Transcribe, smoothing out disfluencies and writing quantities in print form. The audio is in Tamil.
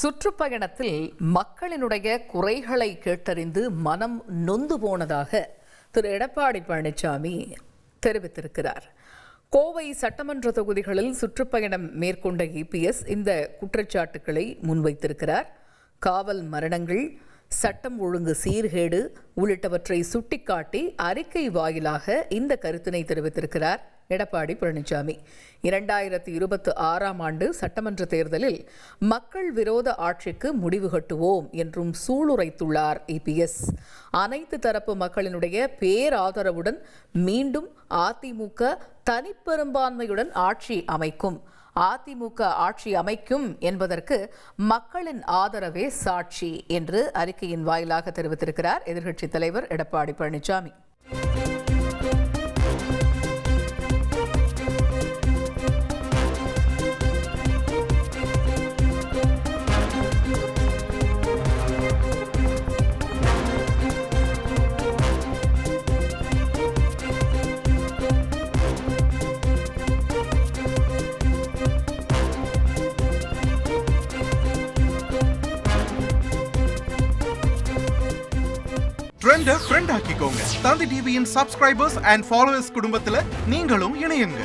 சுற்றுப்பயணத்தில் மக்களினுடைய குறைகளை கேட்டறிந்து மனம் நொந்து போனதாக திரு எடப்பாடி பழனிசாமி தெரிவித்திருக்கிறார். கோவை சட்டமன்ற தொகுதிகளில் சுற்றுப்பயணம் மேற்கொண்ட இபிஎஸ் இந்த குற்றச்சாட்டுக்களை முன்வைத்திருக்கிறார். காவல் மரணங்கள், சட்டம் ஒழுங்கு சீர்கேடு உள்ளிட்டவற்றை சுட்டிக்காட்டி அறிக்கை வாயிலாக இந்த கருத்தினை தெரிவித்திருக்கிறார் எடப்பாடி பழனிசாமி. 2026ஆம் ஆண்டு சட்டமன்ற தேர்தலில் மக்கள் விரோத ஆட்சிக்கு முடிவு கட்டுவோம் என்றும் சூளுரைத்துள்ளார் இபிஎஸ். அனைத்து தரப்பு மக்களினுடைய பேராதரவுடன் மீண்டும் அதிமுக தனிப்பெரும்பான்மையுடன் ஆட்சி அமைக்கும். அதிமுக ஆட்சி அமைக்கும் என்பதற்கு மக்களின் ஆதரவே சாட்சி என்று அறிக்கையின் வாயிலாக தெரிவித்திருக்கிறார் எதிர்க்கட்சித் தலைவர் எடப்பாடி பழனிசாமி. ஃப்ரெண்ட் ஆக்கிக்கோங்க. தந்தி டிவியின் சப்ஸ்கிரைபர்ஸ் அண்ட் ஃபாலோவர்ஸ் குடும்பத்துல நீங்களும் இணையுங்க.